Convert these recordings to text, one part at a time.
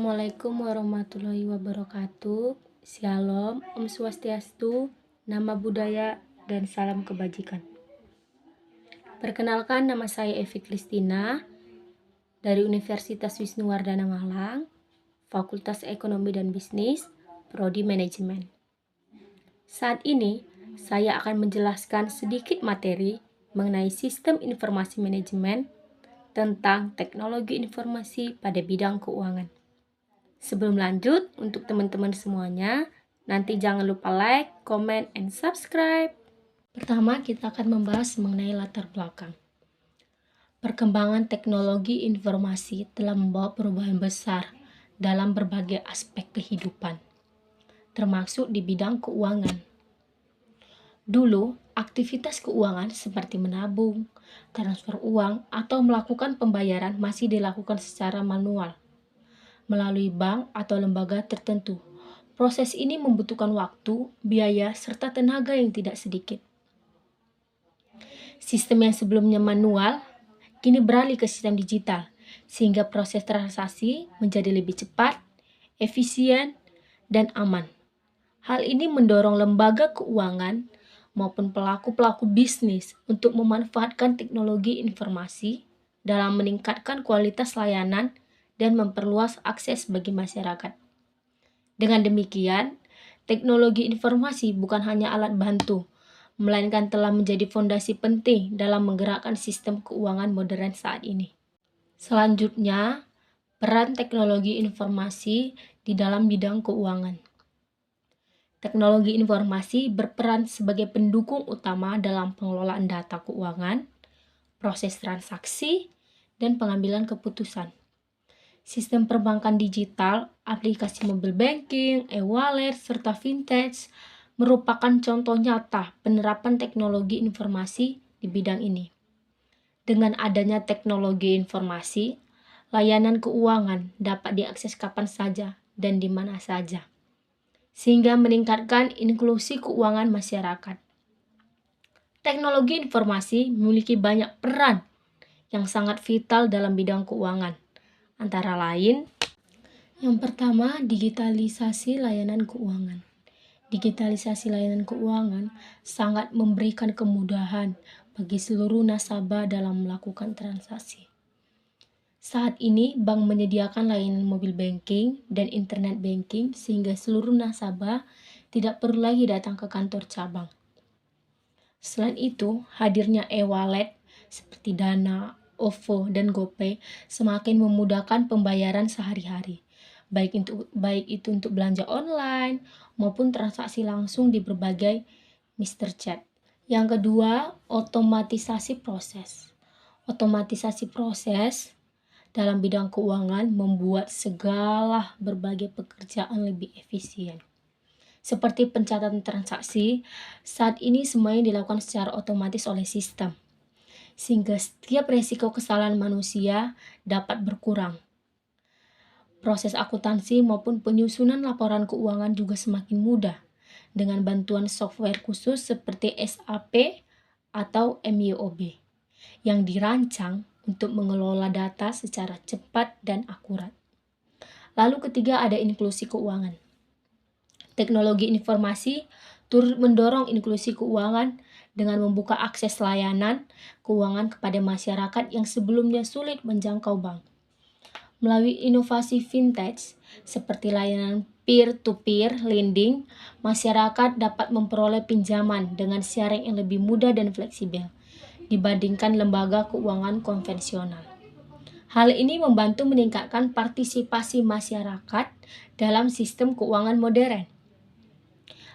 Assalamualaikum warahmatullahi wabarakatuh. Shalom, Om Swastiastu, nama budaya, dan salam kebajikan. Perkenalkan, nama saya Evi Kristina dari Universitas Wisnuwardana Malang, Fakultas Ekonomi dan Bisnis, Prodi Manajemen. Saat ini, saya akan menjelaskan sedikit materi mengenai sistem informasi manajemen tentang teknologi informasi pada bidang keuangan. Sebelum lanjut, untuk teman-teman semuanya, nanti jangan lupa like, comment, and subscribe. Pertama, kita akan membahas mengenai latar belakang. Perkembangan teknologi informasi telah membawa perubahan besar dalam berbagai aspek kehidupan, termasuk di bidang keuangan. Dulu, aktivitas keuangan seperti menabung, transfer uang, atau melakukan pembayaran masih dilakukan secara manual melalui bank atau lembaga tertentu. Proses ini membutuhkan waktu, biaya, serta tenaga yang tidak sedikit. Sistem yang sebelumnya manual, kini beralih ke sistem digital, sehingga proses transaksi menjadi lebih cepat, efisien, dan aman. Hal ini mendorong lembaga keuangan maupun pelaku-pelaku bisnis untuk memanfaatkan teknologi informasi dalam meningkatkan kualitas layanan dan memperluas akses bagi masyarakat. Dengan demikian, teknologi informasi bukan hanya alat bantu, melainkan telah menjadi fondasi penting dalam menggerakkan sistem keuangan modern saat ini. Selanjutnya, peran teknologi informasi di dalam bidang keuangan. Teknologi informasi berperan sebagai pendukung utama dalam pengelolaan data keuangan, proses transaksi, dan pengambilan keputusan. Sistem perbankan digital, aplikasi mobile banking, e-wallet, serta fintech merupakan contoh nyata penerapan teknologi informasi di bidang ini. Dengan adanya teknologi informasi, layanan keuangan dapat diakses kapan saja dan di mana saja, sehingga meningkatkan inklusi keuangan masyarakat. Teknologi informasi memiliki banyak peran yang sangat vital dalam bidang keuangan. Antara lain, yang pertama, digitalisasi layanan keuangan. Digitalisasi layanan keuangan sangat memberikan kemudahan bagi seluruh nasabah dalam melakukan transaksi. Saat ini, bank menyediakan layanan mobile banking dan internet banking sehingga seluruh nasabah tidak perlu lagi datang ke kantor cabang. Selain itu, hadirnya e-wallet seperti Dana, OVO, dan GoPay semakin memudahkan pembayaran sehari-hari, baik itu untuk belanja online maupun transaksi langsung di berbagai Mr. Chat. Yang kedua, otomatisasi proses. Otomatisasi proses dalam bidang keuangan membuat segala berbagai pekerjaan lebih efisien. Seperti pencatatan transaksi, saat ini semuanya dilakukan secara otomatis oleh sistem, sehingga setiap resiko kesalahan manusia dapat berkurang. Proses akuntansi maupun penyusunan laporan keuangan juga semakin mudah dengan bantuan software khusus seperti SAP atau MYOB yang dirancang untuk mengelola data secara cepat dan akurat. Lalu ketiga, ada inklusi keuangan. Teknologi informasi turut mendorong inklusi keuangan dengan membuka akses layanan keuangan kepada masyarakat yang sebelumnya sulit menjangkau bank. Melalui inovasi fintech seperti layanan peer-to-peer lending, masyarakat dapat memperoleh pinjaman dengan syarat yang lebih mudah dan fleksibel dibandingkan lembaga keuangan konvensional. Hal ini membantu meningkatkan partisipasi masyarakat dalam sistem keuangan modern.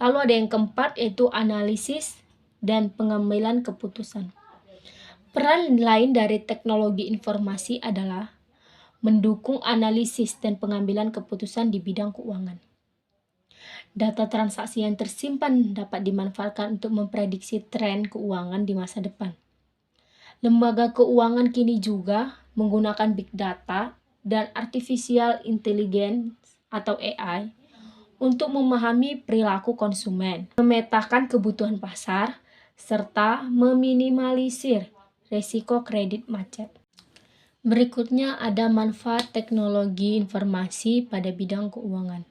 Lalu ada yang keempat, yaitu analisis dan pengambilan keputusan. Peran lain dari teknologi informasi adalah mendukung analisis dan pengambilan keputusan di bidang keuangan. Data transaksi yang tersimpan dapat dimanfaatkan untuk memprediksi tren keuangan di masa depan. Lembaga keuangan kini juga menggunakan big data dan artificial intelligence atau AI untuk memahami perilaku konsumen, memetakan kebutuhan pasar, serta meminimalisir risiko kredit macet. Berikutnya ada manfaat teknologi informasi pada bidang keuangan.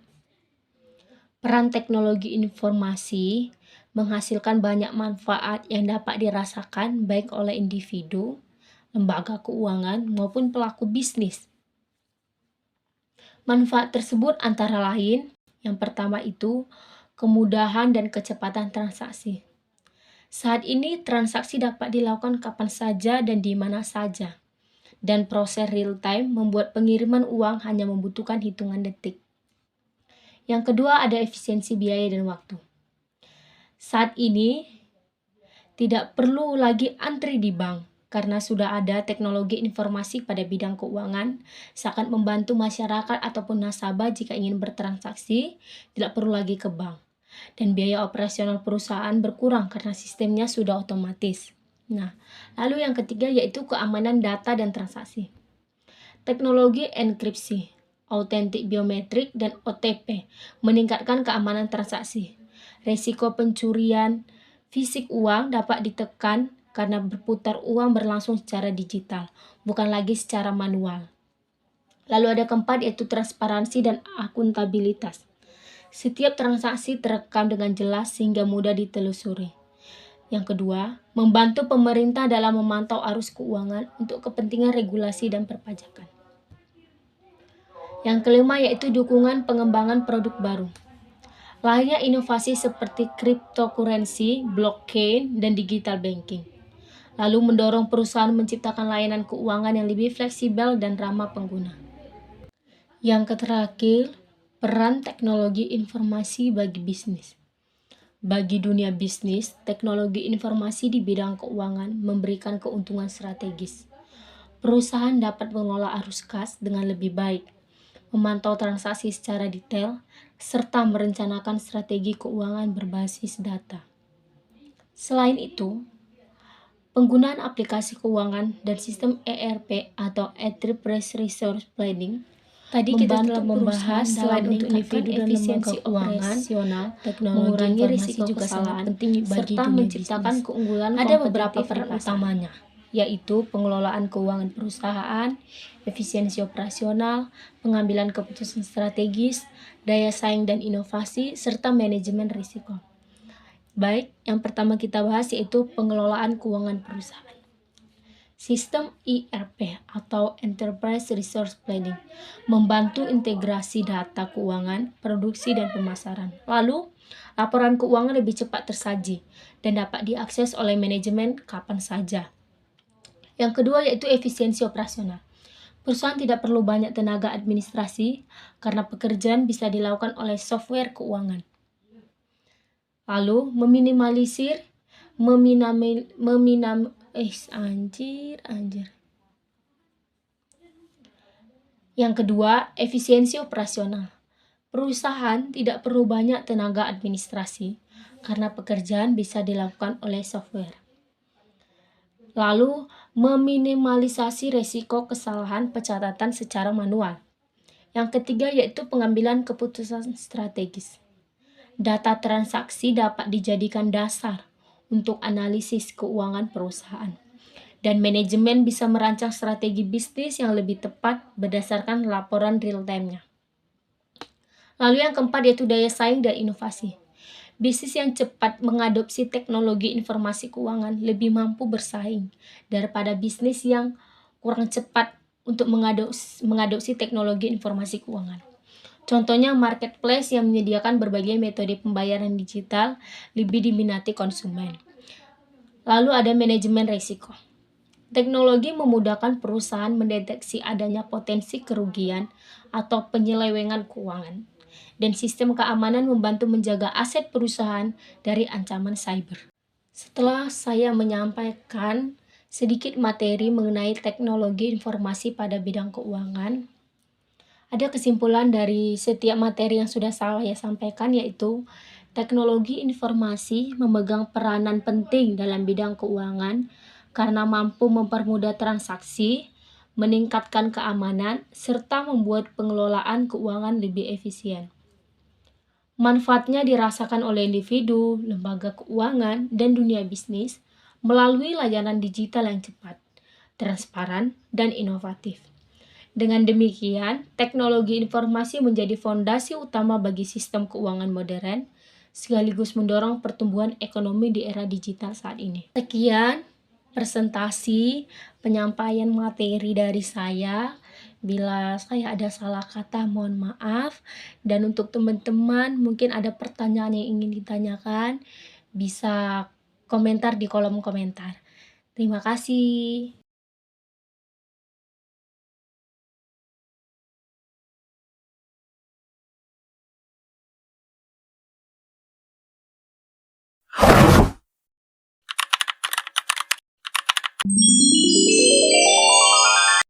Peran teknologi informasi menghasilkan banyak manfaat yang dapat dirasakan baik oleh individu, lembaga keuangan, maupun pelaku bisnis. Manfaat tersebut antara lain, yang pertama itu kemudahan dan kecepatan transaksi. Saat ini transaksi dapat dilakukan kapan saja dan di mana saja. Dan proses real time membuat pengiriman uang hanya membutuhkan hitungan detik. Yang kedua ada efisiensi biaya dan waktu. Saat ini tidak perlu lagi antri di bank karena sudah ada teknologi informasi pada bidang keuangan sangat membantu masyarakat ataupun nasabah jika ingin bertransaksi tidak perlu lagi ke bank. Dan biaya operasional perusahaan berkurang karena sistemnya sudah otomatis. Nah, lalu yang ketiga yaitu keamanan data dan transaksi. Teknologi enkripsi, autentik biometrik, dan OTP meningkatkan keamanan transaksi. Risiko pencurian fisik uang dapat ditekan karena berputar uang berlangsung secara digital, bukan lagi secara manual. Lalu ada keempat yaitu transparansi dan akuntabilitas. Setiap transaksi terekam dengan jelas sehingga mudah ditelusuri. Yang kedua, membantu pemerintah dalam memantau arus keuangan untuk kepentingan regulasi dan perpajakan. Yang kelima yaitu dukungan pengembangan produk baru. Lahirnya inovasi seperti cryptocurrency, blockchain, dan digital banking. Lalu mendorong perusahaan menciptakan layanan keuangan yang lebih fleksibel dan ramah pengguna. Yang terakhir, peran teknologi informasi bagi bisnis. Bagi dunia bisnis, teknologi informasi di bidang keuangan memberikan keuntungan strategis. Perusahaan dapat mengelola arus kas dengan lebih baik, memantau transaksi secara detail, serta merencanakan strategi keuangan berbasis data. Selain itu, penggunaan aplikasi keuangan dan sistem ERP atau Enterprise Resource Planning tadi kita telah membahas selain untuk individu dan lembaga keuangan, mengurangi risiko juga sangat penting bagi serta menciptakan keunggulan. Ada beberapa peran utamanya, yaitu pengelolaan keuangan perusahaan, efisiensi operasional, pengambilan keputusan strategis, daya saing dan inovasi, serta manajemen risiko. Baik, yang pertama kita bahas yaitu pengelolaan keuangan perusahaan. Sistem ERP atau Enterprise Resource Planning membantu integrasi data keuangan, produksi, dan pemasaran. Lalu, laporan keuangan lebih cepat tersaji dan dapat diakses oleh manajemen kapan saja. Yang kedua yaitu efisiensi operasional. Perusahaan tidak perlu banyak tenaga administrasi karena pekerjaan bisa dilakukan oleh software keuangan. Lalu, Yang kedua, efisiensi operasional. Perusahaan tidak perlu banyak tenaga administrasi karena pekerjaan bisa dilakukan oleh software. Lalu, meminimalisasi risiko kesalahan pencatatan secara manual. Yang ketiga yaitu pengambilan keputusan strategis. Data transaksi dapat dijadikan dasar untuk analisis keuangan perusahaan. Dan manajemen bisa merancang strategi bisnis yang lebih tepat berdasarkan laporan real-time-nya. Lalu yang keempat yaitu daya saing dan inovasi. Bisnis yang cepat mengadopsi teknologi informasi keuangan lebih mampu bersaing daripada bisnis yang kurang cepat untuk mengadopsi teknologi informasi keuangan. Contohnya marketplace yang menyediakan berbagai metode pembayaran digital lebih diminati konsumen. Lalu ada manajemen risiko. Teknologi memudahkan perusahaan mendeteksi adanya potensi kerugian atau penyelewengan keuangan. Dan sistem keamanan membantu menjaga aset perusahaan dari ancaman cyber. Setelah saya menyampaikan sedikit materi mengenai teknologi informasi pada bidang keuangan, ada kesimpulan dari setiap materi yang sudah saya sampaikan yaitu teknologi informasi memegang peranan penting dalam bidang keuangan karena mampu mempermudah transaksi, meningkatkan keamanan, serta membuat pengelolaan keuangan lebih efisien. Manfaatnya dirasakan oleh individu, lembaga keuangan, dan dunia bisnis melalui layanan digital yang cepat, transparan, dan inovatif. Dengan demikian, teknologi informasi menjadi fondasi utama bagi sistem keuangan modern, sekaligus mendorong pertumbuhan ekonomi di era digital saat ini. Sekian presentasi penyampaian materi dari saya. Bila saya ada salah kata, mohon maaf. Dan untuk teman-teman, mungkin ada pertanyaan yang ingin ditanyakan, bisa komentar di kolom komentar. Terima kasih.